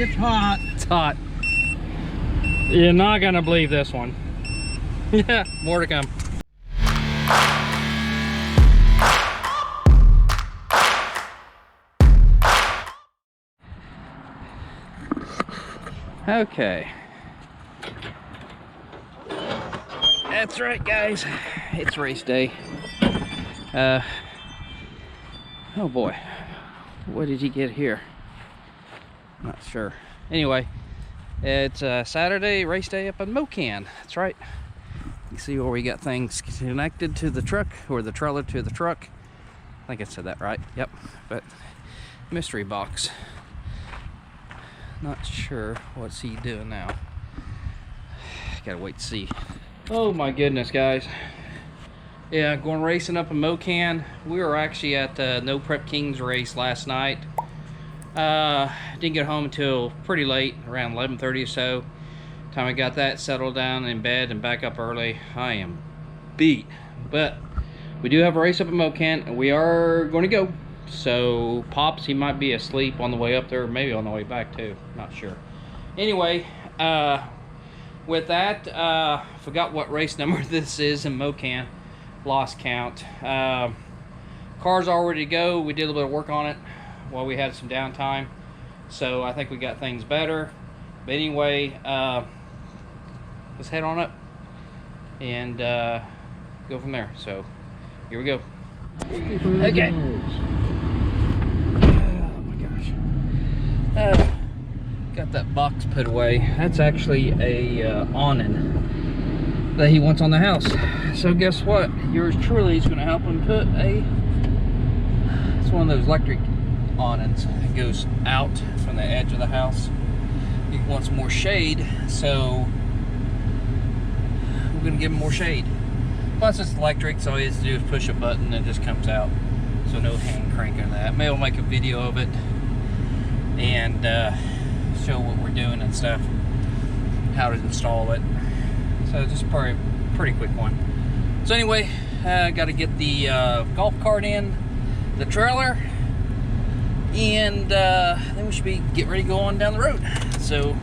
It's hot. It's hot. You're not gonna believe this one. Yeah, more to come. Okay. That's right, guys. It's race day. Oh boy. What did he get here? Not sure. Anyway, it's Saturday, race day up in Mocan. That's right. You see where we got things connected to the truck, or the trailer to the truck. I think I said that right. Yep. But mystery box. Not sure what's he doing now. Gotta wait to see. Oh my goodness, guys. Yeah, going racing up in Mocan. We were actually at the No Prep Kings race last night. Didn't get home until pretty late, around 11:30 or so. Time I got that settled down in bed and back up early, I am beat. But we do have a race up in Mocan, and we are going to go. So Pops, he might be asleep on the way up there, maybe on the way back too. Not sure. Anyway, with that, forgot what race number this is in Mocan. Lost count. Car's all ready to go. We did a little bit of work on it while we had some downtime, so I think we got things better. But anyway, let's head on up and go from there. So here we go. Okay. Oh my gosh. Got that box put away. That's actually a awning that he wants on the house. So guess what? Yours truly is going to help him put it's one of those electric awnings that goes out from the edge of the house. He wants more shade, so we're going to give him more shade. Plus it's electric, so all he has to do is push a button and it just comes out. So no hand cranking or that. Maybe I'll make a video of it and show what we're doing and stuff, how to install it. So just probably a pretty quick one. So anyway, got to get the golf cart in, the trailer, and then we should be get ready to go on down the road. So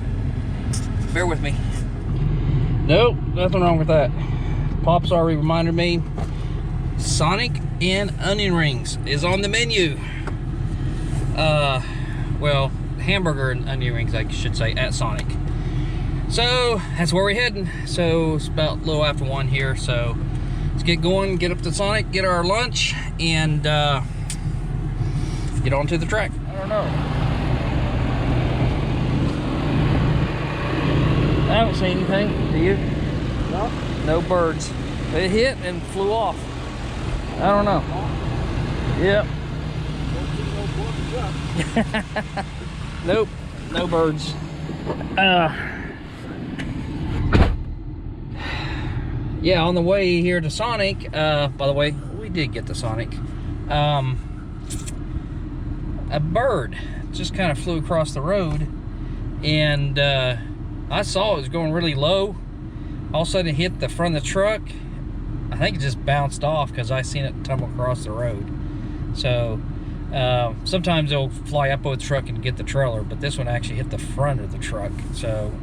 bear with me. Nope, nothing wrong with that. Pop's already reminded me, Sonic and onion rings is on the menu. Well, hamburger and onion rings, I should say, at Sonic. So that's where we're heading. So it's about a little after 1 here, so let's get going, get up to Sonic, get our lunch, and get on to the track. I don't know. I haven't seen anything. Do you? No. No birds. They hit and flew off. I don't know. Yep. Nope. No birds. Yeah, on the way here to Sonic, by the way, we did get to Sonic. A bird just kind of flew across the road, and I saw it was going really low. All of a sudden it hit the front of the truck. I think it just bounced off because I seen it tumble across the road. So sometimes they'll fly up with the truck and get the trailer, but this one actually hit the front of the truck. So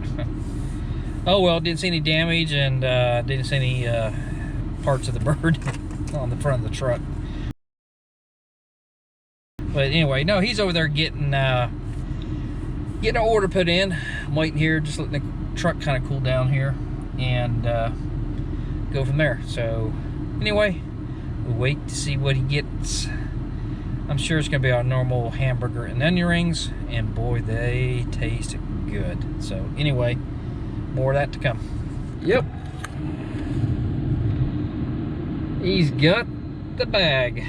oh well, didn't see any damage, and didn't see any parts of the bird on the front of the truck. But anyway, no, he's over there getting an order put in. I'm waiting here, just letting the truck kind of cool down here, and go from there. So anyway, we'll wait to see what he gets. I'm sure it's gonna be our normal hamburger and onion rings, and boy, they taste good. So anyway, more of that to come. Yep. He's got the bag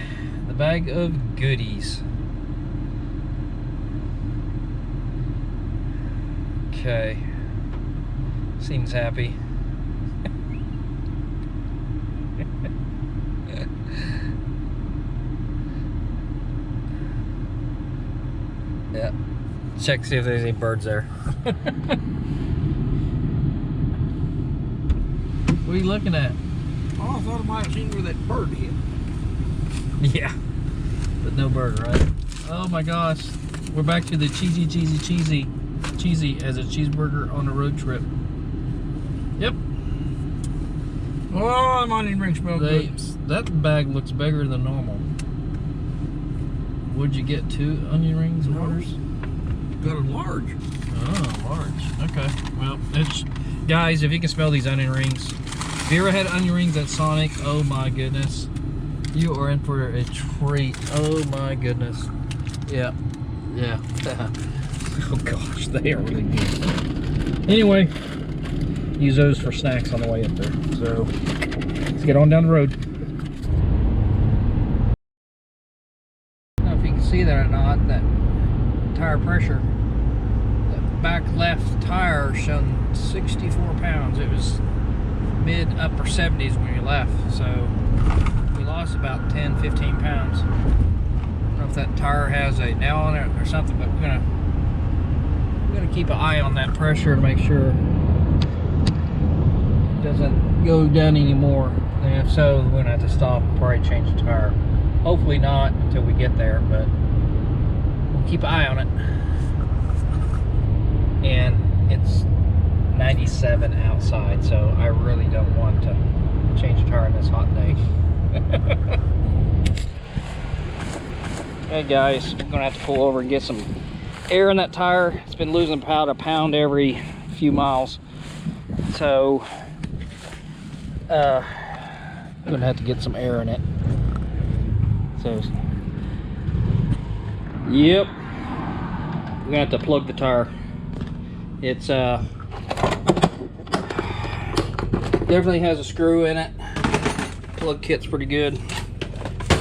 of goodies. Okay. Seems happy. Yeah. Check to see if there's any birds there. What are you looking at? Oh, I thought I might have seen where that bird hit. Yeah. But no bird, right? Oh my gosh. We're back to the cheesy cheesy as a cheeseburger on a road trip. Yep. Oh, them onion rings smell good. That bag looks bigger than normal. Would you get 2 onion rings orders? Got a large. Oh, large. Okay. Well, guys, if you can smell these onion rings. Have you ever had onion rings at Sonic? Oh my goodness. You are in for a treat. Oh my goodness. Yeah. Yeah. Oh gosh, they are really good. Anyway, use those for snacks on the way up there. So, let's get on down the road. I don't know if you can see that or not, that tire pressure. The back left tire showing 64 pounds. It was mid upper 70s when we left, so we lost about 10-15 pounds. I don't know if that tire has a nail on it or something, but we're gonna keep an eye on that pressure to make sure it doesn't go down anymore. And if so, we're gonna have to stop and probably change the tire. Hopefully not until we get there, but we'll keep an eye on it. And it's 97 outside, so I really don't want to change the tire on this hot day. Hey guys, we're gonna have to pull over and get some air in that tire. It's been losing about a pound every few miles, so I'm gonna have to get some air in it. So yep, we're gonna have to plug the tire. It's definitely has a screw in it. Plug kit's pretty good,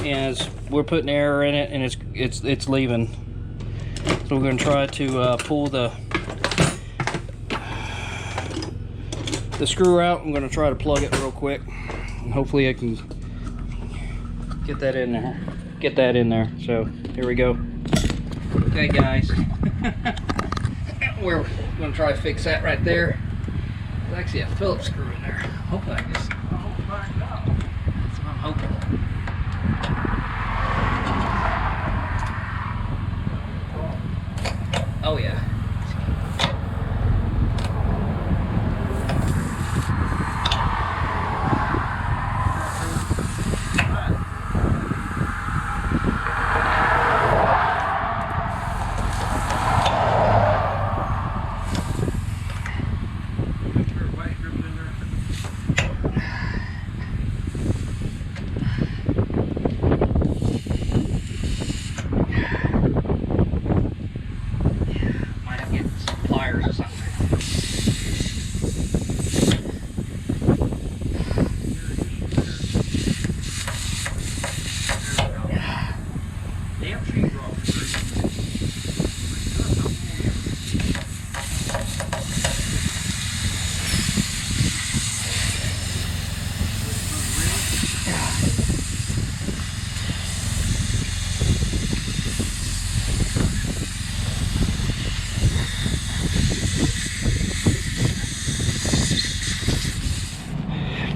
and we're putting air in it, and it's leaving. So we're going to try to pull the screw out. I'm going to try to plug it real quick, and hopefully I can get that in there. Get that in there. So here we go. Okay, guys, we're going to try to fix that right there. There's actually a Phillips screw in there. Hopefully I just. That's what I'm hoping. Oh yeah.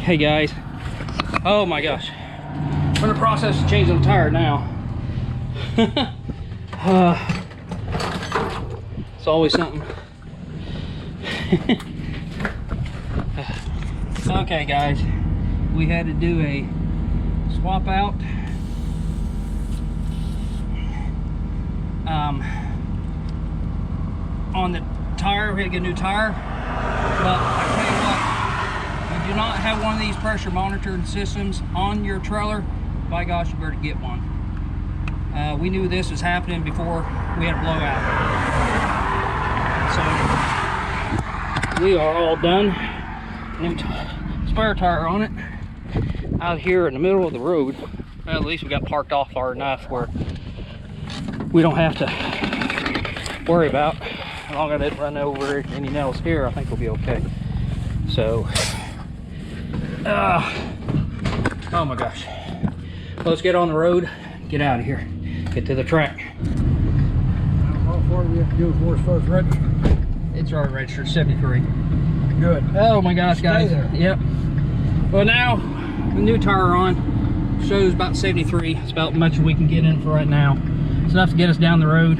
Hey guys, oh my gosh, we're in the process of changing the tire now. It's always something. Okay guys, we had to do a swap out. On the tire, we had to get a new tire, but I tell you what, do not have one of these pressure monitoring systems on your trailer, by gosh, you better get one. We knew this was happening before we had a blowout. So we are all done. New spare tire on it. Out here in the middle of the road. Well, at least we got parked off far enough where we don't have to worry about. As long as I didn't run over any nails here, I think we'll be okay. So. Oh my gosh. Let's get on the road, get out of here, get to the track. How far do we have to go before it starts registering? It's already registered, 73. Good. Oh my gosh, guys. Stay there. Yep. Well, now the new tire on shows about 73. It's about as much as we can get in for right now. It's enough to get us down the road.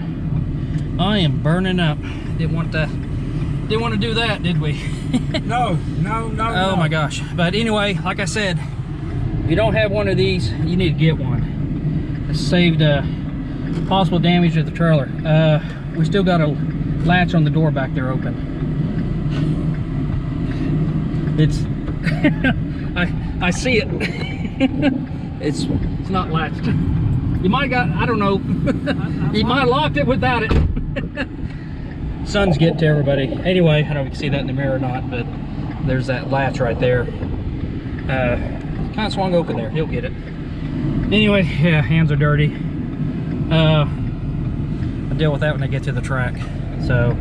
I am burning up. Didn't want to do that, did we? No. Oh my gosh. But anyway, like I said, if you don't have one of these, you need to get one. It saved possible damage to the trailer. We still got a latch on the door back there open. It's I see it. it's not latched. You might got, I don't know. You might have locked it without it. Sun's getting to everybody. Anyway, I don't know if you can see that in the mirror or not, but there's that latch right there. Kind of swung open there. He'll get it. Anyway, yeah, hands are dirty. I'll deal with that when I get to the track. So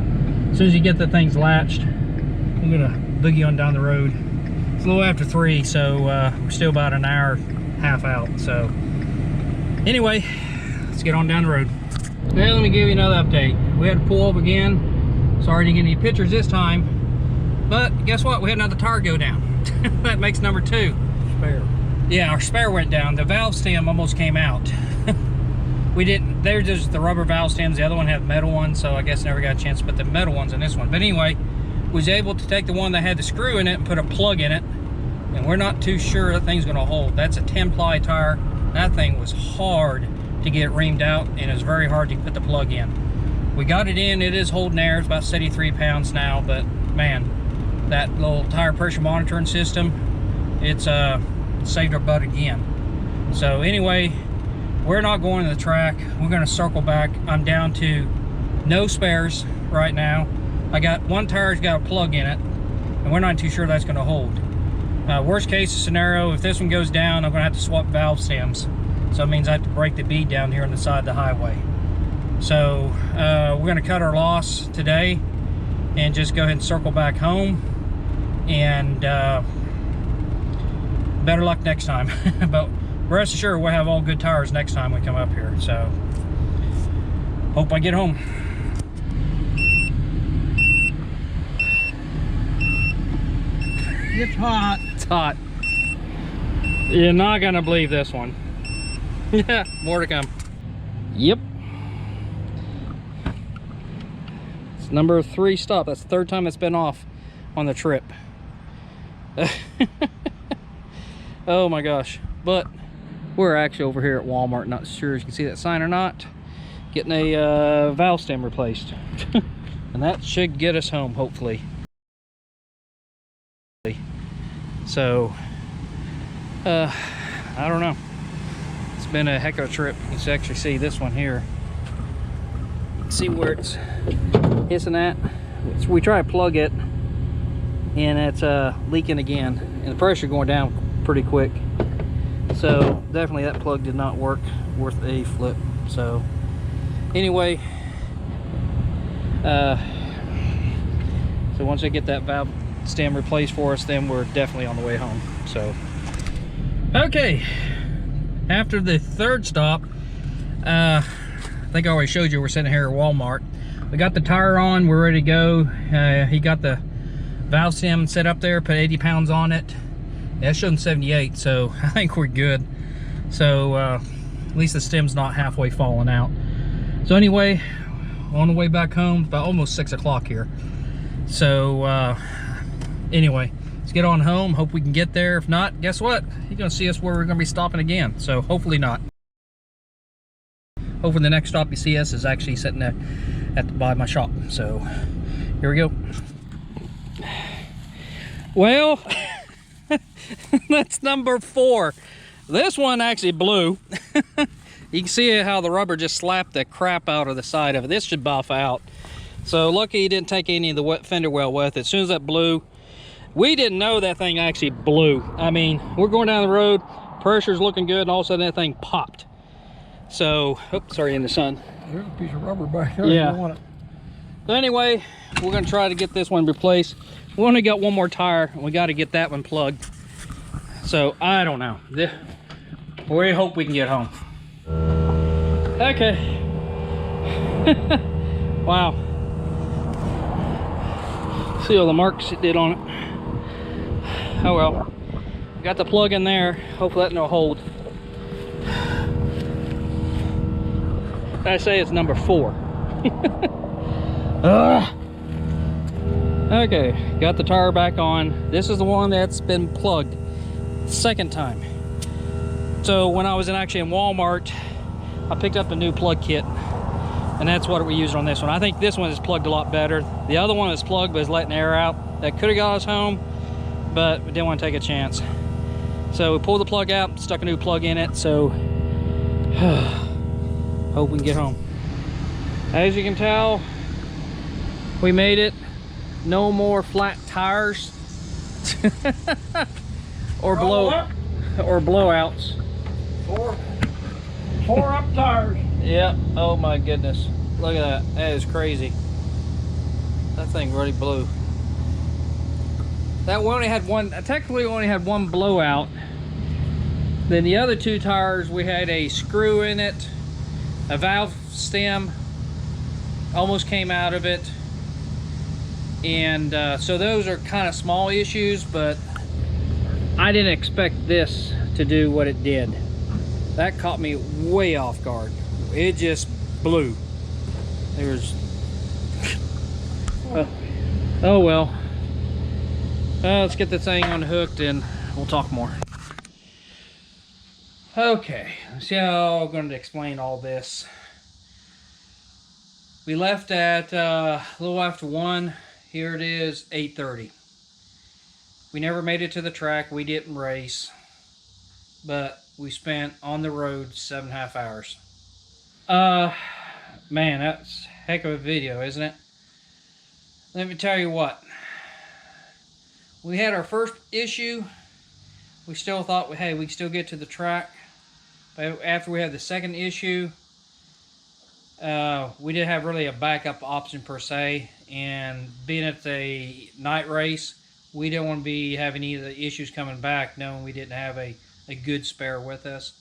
as soon as you get the things latched, I'm gonna boogie on down the road. It's a little after 3, so we're still about an hour and a half out. So anyway, let's get on down the road. Now let me give you another update. We had to pull over again. Sorry to get any pictures this time, but guess what? We had another tire go down. That makes number 2. Spare. Yeah, our spare went down. The valve stem almost came out. We didn't, they're just the rubber valve stems. The other one had metal ones, so I guess never got a chance to put the metal ones in this one. But anyway, was able to take the one that had the screw in it and put a plug in it, and we're not too sure that thing's gonna hold. That's a 10-ply tire. That thing was hard to get it reamed out, and it was very hard to put the plug in. We got it in. It is holding air. It's about 73 pounds now, but man, that little tire pressure monitoring system, it's saved our butt again. So anyway, we're not going to the track. We're going to circle back. I'm down to no spares right now. I got one tire's got a plug in it, and we're not too sure that's going to hold. Worst case scenario, if this one goes down, I'm going to have to swap valve stems. So it means I have to break the bead down here on the side of the highway. So we're going to cut our loss today and just go ahead and circle back home. And better luck next time. But rest assured, we'll have all good tires next time we come up here. So hope I get home. It's hot. It's hot. You're not gonna believe this one. Yeah, more to come. Yep. It's number 3 stop. That's the 3rd time it's been off on the trip. Oh my gosh. But we're actually over here at Walmart. Not sure if you can see that sign or not. Getting a valve stem replaced. And that should get us home, hopefully. So I don't know, it's been a heck of a trip. You can actually see this one here. You can see where it's hissing at. So we try to plug it and it's leaking again, and the pressure going down pretty quick. So definitely that plug did not work worth a flip. So anyway, so once I get that valve stem replaced for us, then we're definitely on the way home. So okay, after the 3rd stop, I think I already showed you we're sitting here at Walmart. We got the tire on, we're ready to go. He got the valve stem set up there, put 80 pounds on it. That's showing 78, so I think we're good. So at least the stem's not halfway falling out. So anyway, on the way back home, about almost 6 o'clock here. So anyway, let's get on home. Hope we can get there. If not, guess what? You're gonna see us where we're gonna be stopping again. So hopefully not. Hopefully the next stop you see us is actually sitting there by my shop. So here we go. Well, that's number 4. This one actually blew. You can see how the rubber just slapped the crap out of the side of it. This should buff out. So lucky he didn't take any of the fender well with it. As soon as that blew, we didn't know that thing actually blew. I mean, we're going down the road, pressure's looking good, and all of a sudden that thing popped. So, oops, sorry, in the sun. There's a piece of rubber back there. Yeah. You don't want it. So anyway, we're gonna try to get this one replaced. We only got one more tire, and we got to get that one plugged. So I don't know. We hope we can get home. Okay. Wow. See all the marks it did on it. Oh well. Got the plug in there. Hopefully that will hold. I say it's number 4. Ugh. Okay, got the tire back on. This is the one that's been plugged. Second time. So when I was actually in Walmart, I picked up a new plug kit, and that's what we used on this one. I think this one is plugged a lot better. The other one is plugged but is letting air out. That could have got us home, but we didn't want to take a chance. So we pulled the plug out, stuck a new plug in it, so hope we can get home. As you can tell, we made it. No more flat tires or blowouts. Four up tires. Yep. Oh my goodness. Look at that. That is crazy. That thing really blew. That one only had one, technically only had one blowout. Then the other two tires, we had a screw in it, a valve stem almost came out of it. And so those are kind of small issues, but I didn't expect this to do what it did. That caught me way off guard. It just blew. There's oh well. Let's get the thing unhooked and we'll talk more. Okay, let's see how I'm going to explain all this. We left at a little after 1. Here it is, 8:30. We never made it to the track. We didn't race, but we spent on the road 7.5 hours. Man, that's a heck of a video, isn't it? Let me tell you what. We had our first issue. We still thought, hey, we can still get to the track. But after we had the second issue, we didn't have really a backup option per se. And being at the night race, we didn't want to be having any of the issues coming back, knowing we didn't have a good spare with us.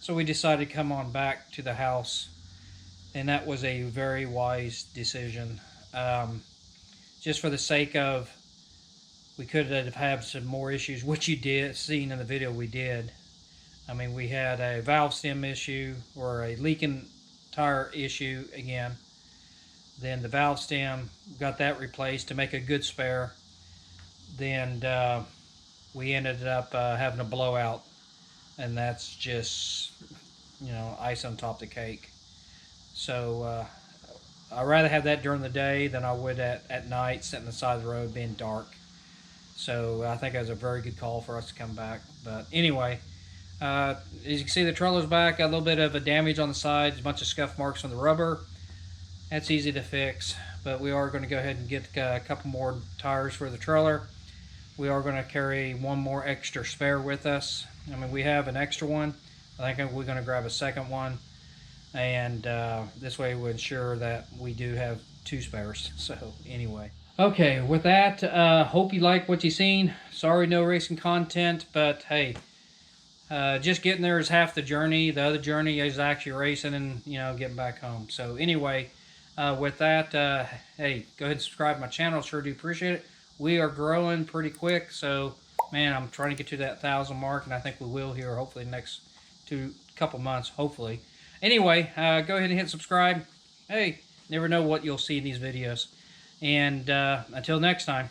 So we decided to come on back to the house. And that was a very wise decision. Just for the sake of, we could have had some more issues, which you did, seen in the video we did. I mean, we had a valve stem issue, or a leaking tire issue again. Then the valve stem, got that replaced to make a good spare. Then we ended up having a blowout, and that's just, you know, ice on top of the cake. So I'd rather have that during the day than I would at night, sitting on the side of the road being dark. So I think it was a very good call for us to come back. But anyway, as you can see, the trailer's back. Got a little bit of a damage on the sides, a bunch of scuff marks on the rubber. That's easy to fix, but we are going to go ahead and get a couple more tires for the trailer. We are going to carry one more extra spare with us. I mean, we have an extra one. I think we're going to grab a second one, and this way we'll ensure that we do have 2 spares. So anyway. Okay, with that, hope you like what you've seen. Sorry no racing content, but hey, just getting there is half the journey. The other journey is actually racing and, you know, getting back home. So anyway, with that, hey, go ahead and subscribe to my channel. Sure do appreciate it. We are growing pretty quick, so man, I'm trying to get to that 1,000 mark, and I think we will here hopefully the next couple months, hopefully. Anyway, go ahead and hit subscribe. Hey, never know what you'll see in these videos. And until next time.